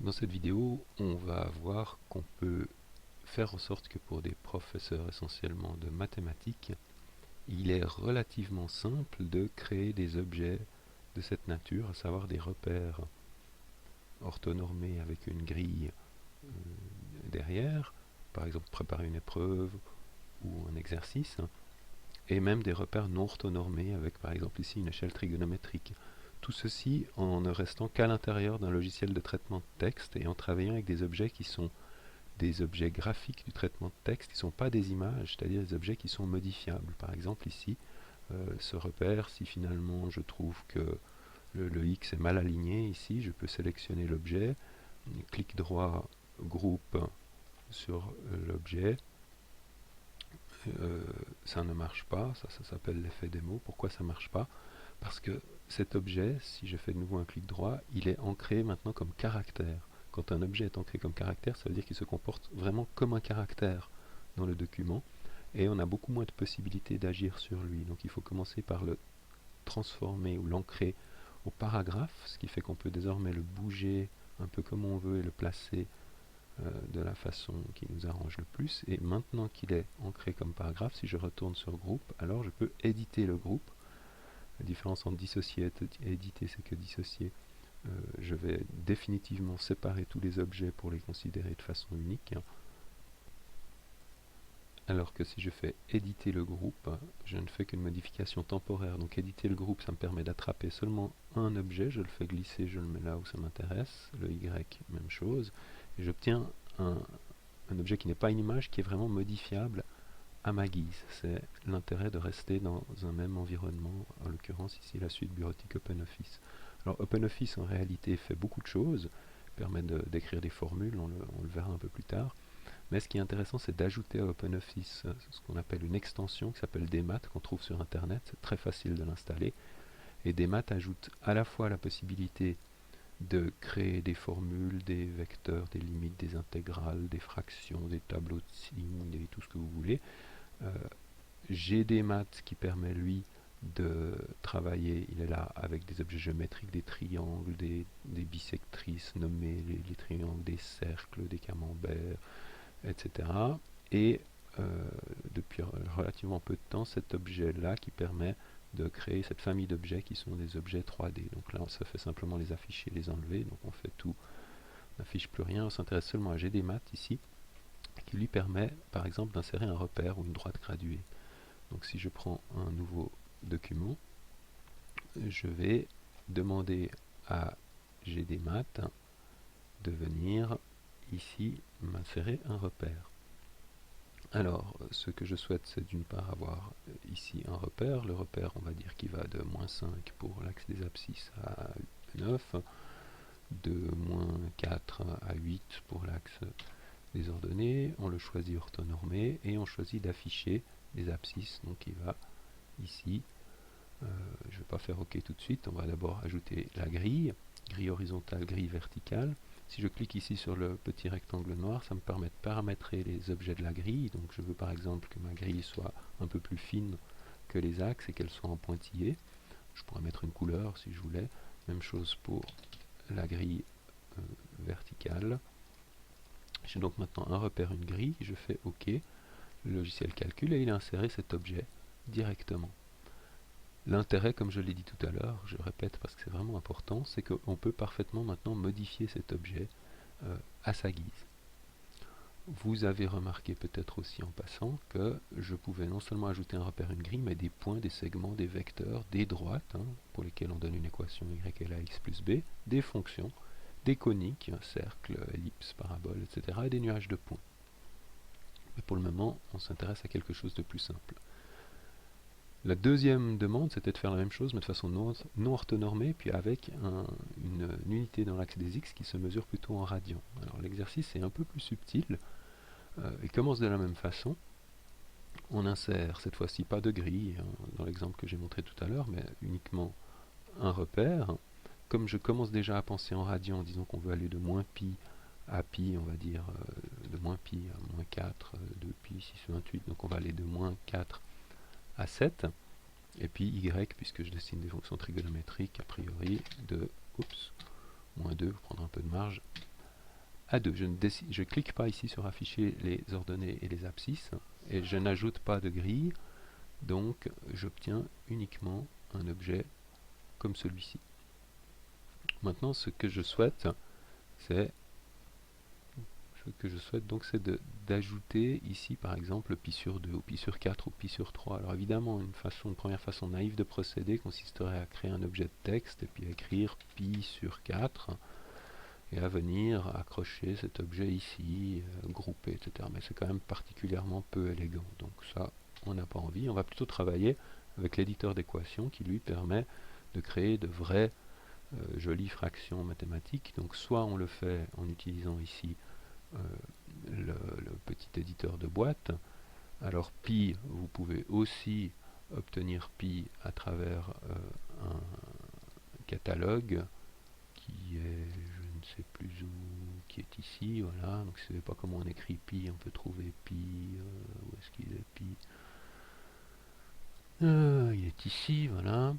Dans cette vidéo, on va voir qu'on peut faire en sorte que pour des professeurs essentiellement de mathématiques, il est relativement simple de créer des objets de cette nature, à savoir des repères orthonormés avec une grille derrière, par exemple préparer une épreuve ou un exercice, et même des repères non orthonormés avec par exemple ici une échelle trigonométrique. Tout ceci en ne restant qu'à l'intérieur d'un logiciel de traitement de texte et en travaillant avec des objets qui sont des objets graphiques du traitement de texte qui ne sont pas des images, c'est-à-dire des objets qui sont modifiables. Par exemple ici, ce repère, si finalement je trouve que le X est mal aligné ici, je peux sélectionner l'objet, clic droit, groupe sur l'objet. Ça ne marche pas, ça s'appelle l'effet démo. Pourquoi ça ne marche pas? Parce que cet objet, si je fais de nouveau un clic droit, il est ancré maintenant comme caractère. Quand un objet est ancré comme caractère, ça veut dire qu'il se comporte vraiment comme un caractère dans le document, et on a beaucoup moins de possibilités d'agir sur lui. Donc il faut commencer par le transformer ou l'ancrer au paragraphe, ce qui fait qu'on peut désormais le bouger un peu comme on veut et le placer de la façon qui nous arrange le plus. Et maintenant qu'il est ancré comme paragraphe, si je retourne sur groupe, alors je peux éditer le groupe. La différence entre dissocier et éditer, c'est que dissocier, je vais définitivement séparer tous les objets pour les considérer de façon unique. Alors que si je fais éditer le groupe, je ne fais qu'une modification temporaire. Donc éditer le groupe, ça me permet d'attraper seulement un objet, je le fais glisser, je le mets là où ça m'intéresse, le Y, même chose, et j'obtiens un objet qui n'est pas une image, qui est vraiment modifiable à ma guise. C'est l'intérêt de rester dans un même environnement, en l'occurrence ici la suite bureautique OpenOffice. Alors OpenOffice en réalité fait beaucoup de choses, permet d'écrire des formules, on le verra un peu plus tard, mais ce qui est intéressant c'est d'ajouter à OpenOffice ce qu'on appelle une extension qui s'appelle DMAT, qu'on trouve sur internet, c'est très facile de l'installer, et DMAT ajoute à la fois la possibilité de créer des formules, des vecteurs, des limites, des intégrales, des fractions, des tableaux de signes, tout ce que vous voulez. GDMAT qui permet lui de travailler, il est là avec des objets géométriques, des triangles, des bisectrices nommées, les triangles, des cercles, des camemberts, etc. Et depuis relativement peu de temps, cet objet-là qui permet de créer cette famille d'objets qui sont des objets 3D. Donc là, on se fait simplement les afficher, les enlever. Donc on fait tout, on n'affiche plus rien. On s'intéresse seulement à GDMAT ici, qui lui permet, par exemple, d'insérer un repère ou une droite graduée. Donc si je prends un nouveau document, je vais demander à GDMAT de venir ici m'insérer un repère. Alors, ce que je souhaite, c'est d'une part avoir ici un repère. Le repère, on va dire qu'il va de -5 pour l'axe des abscisses à 9, de -4 à 8 pour l'axe des ordonnées. On le choisit orthonormé et on choisit d'afficher les abscisses. Donc il va ici, je ne vais pas faire OK tout de suite, on va d'abord ajouter la grille, grille horizontale, grille verticale. Si je clique ici sur le petit rectangle noir, ça me permet de paramétrer les objets de la grille. Donc je veux par exemple que ma grille soit un peu plus fine que les axes et qu'elle soit en pointillé. Je pourrais mettre une couleur si je voulais. Même chose pour la grille verticale. J'ai donc maintenant un repère, une grille, je fais OK. Le logiciel calcule et il a inséré cet objet directement. L'intérêt, comme je l'ai dit tout à l'heure, je répète parce que c'est vraiment important, c'est qu'on peut parfaitement maintenant modifier cet objet à sa guise. Vous avez remarqué peut-être aussi en passant que je pouvais non seulement ajouter un repère, une grille, mais des points, des segments, des vecteurs, des droites, pour lesquelles on donne une équation y égale à x plus b, des fonctions, des coniques, cercle, ellipse, parabole, etc., et des nuages de points. Mais pour le moment, on s'intéresse à quelque chose de plus simple. La deuxième demande, c'était de faire la même chose, mais de façon non orthonormée, puis avec une unité dans l'axe des x qui se mesure plutôt en radians. Alors l'exercice est un peu plus subtil. Il commence de la même façon. On insère cette fois-ci pas de grille, dans l'exemple que j'ai montré tout à l'heure, mais uniquement un repère. Comme je commence déjà à penser en radians, disons qu'on veut aller de moins pi à pi, on va dire de moins pi à moins 4, de pi 628, donc on va aller de moins 4 à 7, et puis y, puisque je dessine des fonctions trigonométriques, a priori, de moins 2, pour prendre un peu de marge, à 2. Je clique pas ici sur afficher les ordonnées et les abscisses, et je n'ajoute pas de grille, donc j'obtiens uniquement un objet comme celui-ci. Maintenant, ce que je souhaite, donc, c'est d'ajouter ici, par exemple, pi sur 2, ou pi sur 4, ou pi sur 3. Alors évidemment, une première façon naïve de procéder consisterait à créer un objet de texte, et puis à écrire pi sur 4, et à venir accrocher cet objet ici, grouper, etc. Mais c'est quand même particulièrement peu élégant. Donc ça, on n'a pas envie. On va plutôt travailler avec l'éditeur d'équations qui lui permet de créer de vraies jolies fractions mathématiques. Donc soit on le fait en utilisant ici le petit éditeur de boîte. Alors pi, vous pouvez aussi obtenir pi à travers un catalogue qui est, je ne sais plus où, qui est ici, voilà. Donc si vous ne savez pas comment on écrit pi, on peut trouver pi, où est-ce qu'il est pi, il est ici, voilà.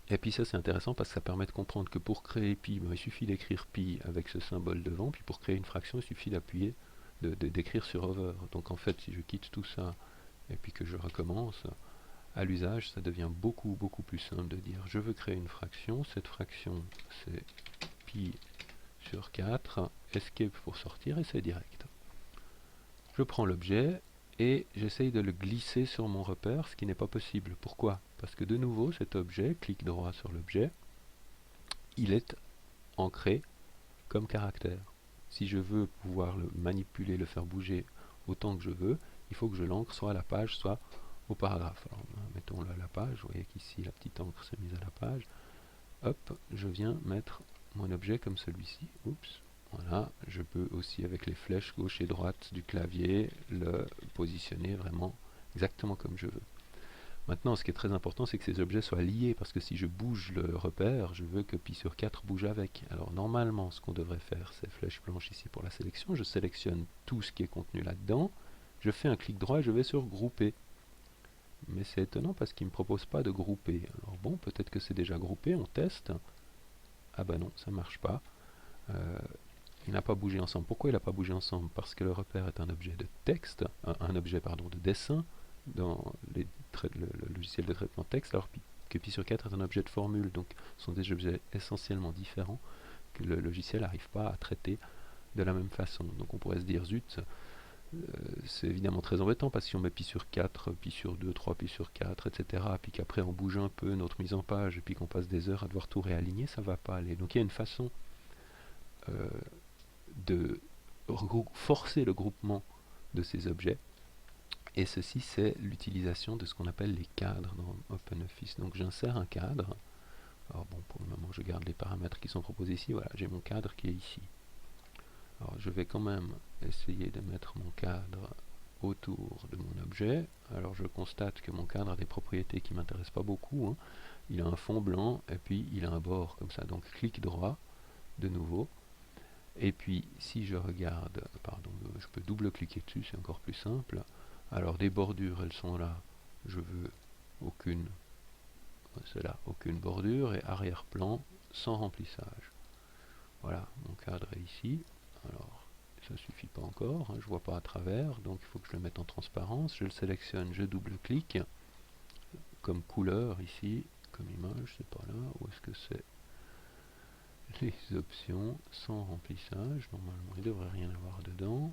Et puis ça c'est intéressant parce que ça permet de comprendre que pour créer pi, il suffit d'écrire pi avec ce symbole devant, puis pour créer une fraction, il suffit d'appuyer, d'écrire sur over. Donc en fait, si je quitte tout ça et puis que je recommence, à l'usage, ça devient beaucoup plus simple de dire je veux créer une fraction, cette fraction c'est pi sur 4, escape pour sortir et c'est direct. Je prends l'objet et j'essaye de le glisser sur mon repère, ce qui n'est pas possible. Pourquoi? Parce que de nouveau, cet objet, clic droit sur l'objet, il est ancré comme caractère. Si je veux pouvoir le manipuler, le faire bouger autant que je veux, il faut que je l'ancre soit à la page, soit au paragraphe. Alors, mettons-le à la page, vous voyez qu'ici la petite encre s'est mise à la page. Hop, je viens mettre mon objet comme celui-ci. Oups. Voilà, je peux aussi avec les flèches gauche et droite du clavier le positionner vraiment exactement comme je veux. Maintenant, ce qui est très important, c'est que ces objets soient liés, parce que si je bouge le repère, je veux que pi sur 4 bouge avec. Alors normalement, ce qu'on devrait faire, c'est flèche blanche ici pour la sélection, je sélectionne tout ce qui est contenu là-dedans, je fais un clic droit et je vais sur grouper. Mais c'est étonnant parce qu'il ne me propose pas de grouper. Alors bon, peut-être que c'est déjà groupé, on teste. Ah bah non, ça ne marche pas. Il n'a pas bougé ensemble. Pourquoi il n'a pas bougé ensemble? Parce que le repère est un objet de texte, un objet pardon, de dessin dans le logiciel de traitement de texte, alors que pi sur 4 est un objet de formule. Donc ce sont des objets essentiellement différents que le logiciel n'arrive pas à traiter de la même façon. Donc on pourrait se dire, zut, c'est évidemment très embêtant parce que si on met pi sur 4, pi sur 2, 3 pi sur 4, etc., puis qu'après on bouge un peu notre mise en page et puis qu'on passe des heures à devoir tout réaligner, ça ne va pas aller. Donc il y a une façon de forcer le groupement de ces objets, et ceci c'est l'utilisation de ce qu'on appelle les cadres dans OpenOffice. Donc j'insère un cadre. Alors bon, pour le moment je garde les paramètres qui sont proposés ici. Voilà, j'ai mon cadre qui est ici. Alors je vais quand même essayer de mettre mon cadre autour de mon objet. Alors je constate que mon cadre a des propriétés qui ne m'intéressent pas beaucoup, hein. Il a un fond blanc et puis il a un bord comme ça. Donc clic droit de nouveau. Et puis si je regarde, pardon, je peux double-cliquer dessus, c'est encore plus simple. Alors des bordures, elles sont là. Je veux aucune, c'est là, aucune bordure, et arrière-plan sans remplissage. Voilà, mon cadre est ici. Alors ça ne suffit pas encore, hein, je ne vois pas à travers, donc il faut que je le mette en transparence. Je le sélectionne, je double-clique, comme couleur ici, comme image, c'est pas là, où est-ce que c'est? Les options sans remplissage, normalement il ne devrait rien avoir dedans.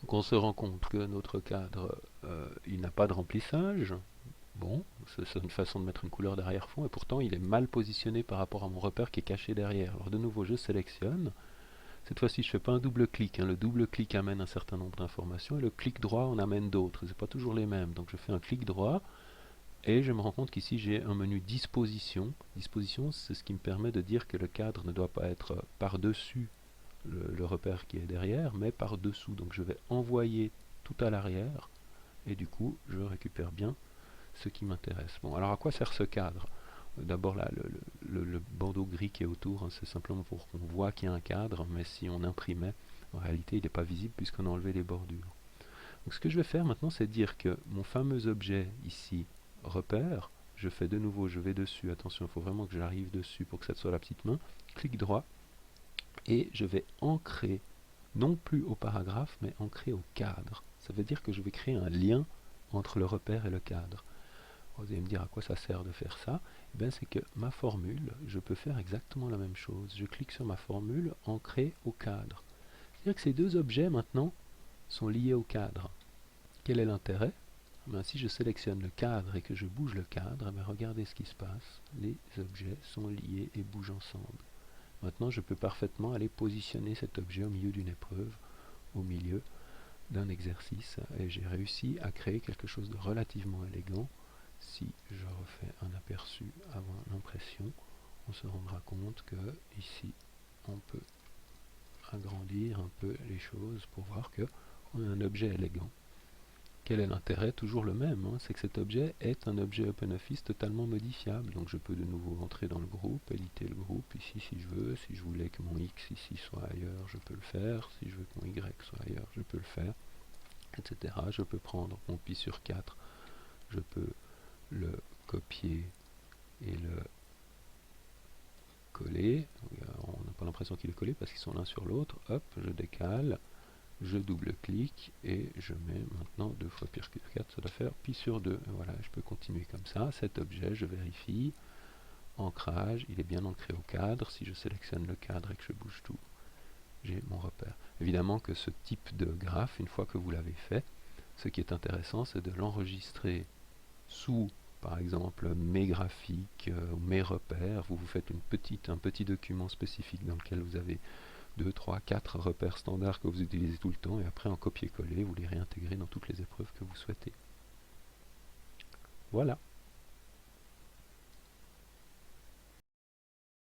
Donc on se rend compte que notre cadre, il n'a pas de remplissage. Bon, c'est une façon de mettre une couleur d'arrière-fond, et pourtant il est mal positionné par rapport à mon repère qui est caché derrière. Alors de nouveau je sélectionne. Cette fois-ci je ne fais pas un double-clic, hein. Le double-clic amène un certain nombre d'informations, et le clic droit en amène d'autres. Ce n'est pas toujours les mêmes. Donc je fais un clic droit, et je me rends compte qu'ici j'ai un menu disposition. Disposition, c'est ce qui me permet de dire que le cadre ne doit pas être par-dessus le repère qui est derrière, mais par-dessous. Donc je vais envoyer tout à l'arrière, et du coup je récupère bien ce qui m'intéresse. Bon, alors à quoi sert ce cadre? D'abord là, le bandeau gris qui est autour, hein, c'est simplement pour qu'on voit qu'il y a un cadre, mais si on imprimait, en réalité il n'est pas visible puisqu'on a enlevé les bordures. Donc ce que je vais faire maintenant, c'est dire que mon fameux objet ici, repère, je fais de nouveau, je vais dessus, attention, il faut vraiment que j'arrive dessus pour que ça soit la petite main, clic droit, et je vais ancrer, non plus au paragraphe, mais ancrer au cadre. Ça veut dire que je vais créer un lien entre le repère et le cadre. Vous allez me dire à quoi ça sert de faire ça. Eh bien, c'est que ma formule, je peux faire exactement la même chose. Je clique sur ma formule, ancrer au cadre. C'est-à-dire que ces deux objets maintenant sont liés au cadre. Quel est l'intérêt? Si je sélectionne le cadre et que je bouge le cadre, regardez ce qui se passe. Les objets sont liés et bougent ensemble. Maintenant, je peux parfaitement aller positionner cet objet au milieu d'une épreuve, au milieu d'un exercice, et j'ai réussi à créer quelque chose de relativement élégant. Si je refais un aperçu avant l'impression, on se rendra compte que ici, on peut agrandir un peu les choses pour voir qu'on a un objet élégant. Quel est l'intérêt? Toujours le même, c'est que cet objet est un objet OpenOffice totalement modifiable. Donc je peux de nouveau entrer dans le groupe, éditer le groupe ici si je veux. Si je voulais que mon X ici soit ailleurs, je peux le faire. Si je veux que mon Y soit ailleurs, je peux le faire, etc. Je peux prendre mon pi sur 4, je peux le copier et le coller. On n'a pas l'impression qu'il est collé parce qu'ils sont l'un sur l'autre. Hop, je décale, je double-clique et je mets maintenant 2 fois pi sur 4, ça doit faire pi sur 2. Voilà, je peux continuer comme ça. Cet objet, je vérifie. Ancrage, il est bien ancré au cadre. Si je sélectionne le cadre et que je bouge tout, j'ai mon repère. Évidemment que ce type de graphe, une fois que vous l'avez fait, ce qui est intéressant, c'est de l'enregistrer sous, par exemple, mes graphiques, mes repères. Vous faites un petit document spécifique dans lequel vous avez 2, 3, 4 repères standards que vous utilisez tout le temps, et après en copier-coller, vous les réintégrez dans toutes les épreuves que vous souhaitez. Voilà.